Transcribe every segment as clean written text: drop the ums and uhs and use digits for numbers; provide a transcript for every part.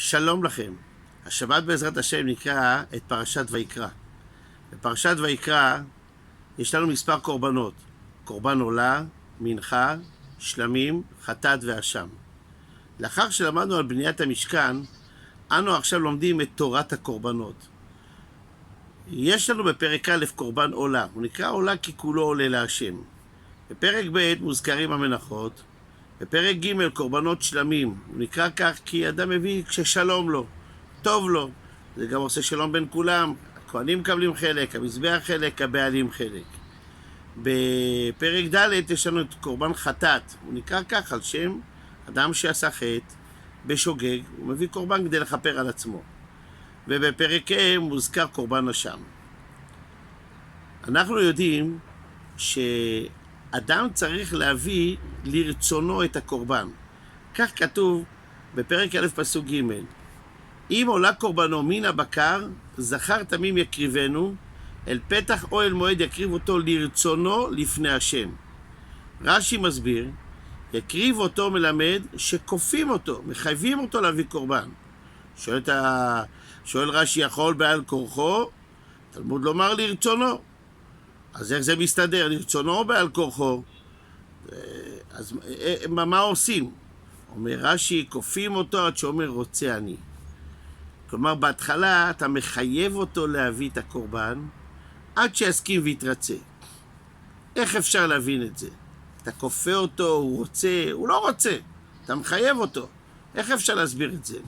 שלום לכם. השבת בעזרת השם נקרא את פרשת ויקרא. בפרשת ויקרא יש לנו מספר קורבנות. קורבן עולה, מנחה, שלמים, חטאת ואשם. לאחר שלמדנו על בניית המשכן, אנו עכשיו לומדים את תורת הקורבנות. יש לנו בפרק א' קורבן עולה. הוא נקרא עולה כי כולו עולה להשם. בפרק ב' מוזכרים המנחות. בפרק ג' קורבנות שלמים. הוא נקרא כך כי אדם מביא כששלום לו, טוב לו. זה גם עושה שלום בין כולם. הכהנים מקבלים חלק, המזבח חלק, הבעלים חלק. בפרק ד' יש לנו את קורבן חטאת. הוא נקרא כך על שם אדם שעשה חטא בשוגג. הוא מביא קורבן כדי לכפר על עצמו. ובפרק ה' מוזכר קורבן אשם. אנחנו יודעים שאדם צריך להביא לרצונו את הקורבן. כך כתוב בפרק א' פסוק ג': אם עולה קורבנו מן הבקר, זכר תמים יקריבנו, אל פתח אוהל מועד יקריב אותו לרצונו לפני השם. רש"י מסביר, יקריב אותו מלמד שכופים אותו, מחייבים אותו להביא קורבן. שואל רש"י, יכול בעל כורחו? תלמוד לומר לרצונו. אז איך זה מסתדר? לרצונו או בעל כורחו? אז מה עושים? אומר רש"י, כופים אותו עד שאומר רוצה אני. כלומר, בהתחלה אתה מחייב אותו להביא את הקורבן עד שיסכים ויתרצה. איך אפשר להבין את זה? אתה כופה אותו, הוא רוצה, הוא לא רוצה. אתה מחייב אותו. איך אפשר להסביר את זה?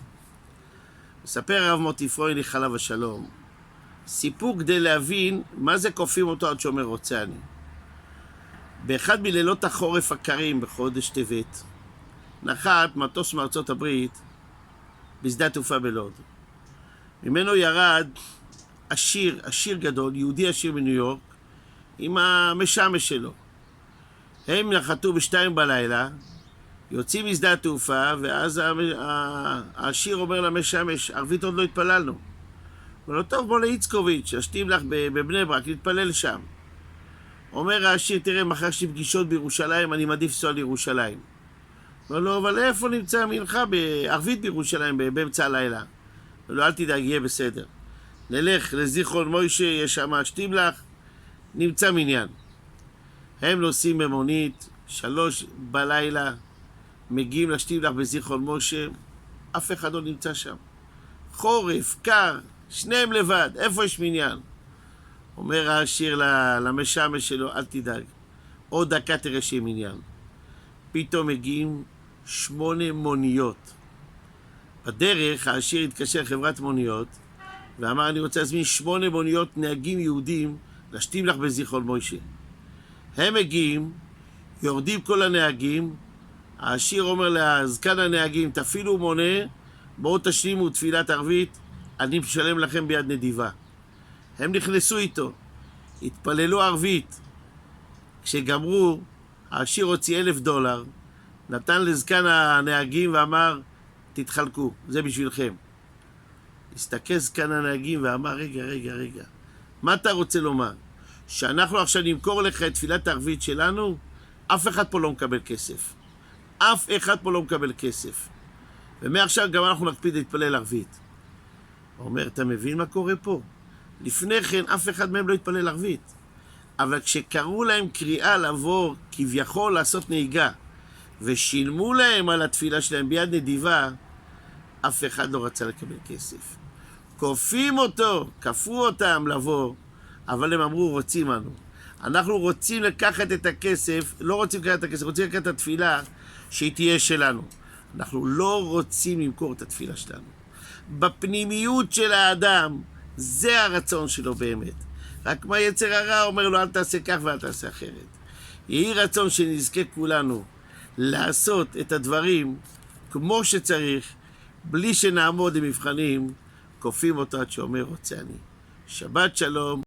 מספר הרב מוטי פרוינליך עליו השלום סיפור כדי להבין מה זה כופים אותו עד שאומר רוצה אני. באחד מלילות החורף הקרים בחודש טבת נחת מטוס מארצות הברית בשדה התעופה בלוד. ממנו ירד עשיר גדול, יהודי עשיר בניו יורק, עם המשמש שלו. הם נחתו בשתיים בלילה, יוצאים משדה התעופה, ואז העשיר אומר למשמש, ערבית עוד לא התפללנו. אומר לו, טוב, בוא לאיצקוביץ', אשתים לך בבני ברק, להתפלל שם. אומר העשיר, תראה, מחר יש לי פגישות בירושלים, אני מעדיף לנסוע לירושלים. אומר לו, אבל איפה נמצא המנחה? בערבית בירושלים, באמצע הלילה. אומר לו, אל תדאג, יהיה בסדר. נלך לזיכרון מוישה, יש שם אשתים לך, נמצא מניין. הם נוסעים במונית, 3 בלילה, מגיעים לשתים לך בזיכרון משה, אף אחד לא נמצא שם. חורף, קר, שניהם לבד, איפה יש מניין? אומר העשיר למשמש שלו, אל תדאג, עוד דקה תראה שיהיה מניין. פתאום מגיעים 8 מוניות. בדרך העשיר התקשר לחברת מוניות, ואמר, אני רוצה להזמין 8 מוניות נהגים יהודים לשתים לך בזיכרון משה. הם מגיעים, יורדים כל הנהגים, העשיר אומר לזקן הנהגים, תפעילו מונה, בואו תשלימו תפילת ערבית, אני משלם לכם ביד נדיבה. הם נכנסו איתו, התפללו ערבית. כשגמרו, העשיר הוציא $1,000, נתן לזקן הנהגים ואמר, תתחלקו, זה בשבילכם. הסתכל זקן הנהגים ואמר, רגע, מה אתה רוצה לומר? שאנחנו עכשיו נמכור לך את תפילת הערבית שלנו? אף אחד פה לא מקבל כסף. אף אחד פה לא מקבל כסף. ומעכשיו גם אנחנו נקפיד להתפלל ערבית. הוא אומר, אתה מבין מה קורה פה? לפני כן אף אחד מהם לא התפלל ערבית. אבל כשקראו להם קריאה לבוא כביכול לעשות נהיגה, ושילמו להם על התפילה שלהם ביד נדיבה, אף אחד לא רצה לקבל כסף. כופים אותו, כפו אותם לבוא, אבל הם אמרו, רוצים אנו. אנחנו רוצים לקחת את הכסף, לא רוצים לקחת את הכסף, רוצים לקחת את התפילה שהיא תהיה שלנו. אנחנו לא רוצים למכור את התפילה שלנו. בפנימיות של האדם, זה הרצון שלו באמת. רק מה יצר הרע אומר לו, אל תעשה כך ואל תעשה אחרת. יהי רצון שנזכה כולנו לעשות את הדברים כמו שצריך, בלי שנעמוד עם מבחנים, כופים אותו עד שאומר רוצה אני. שבת שלום.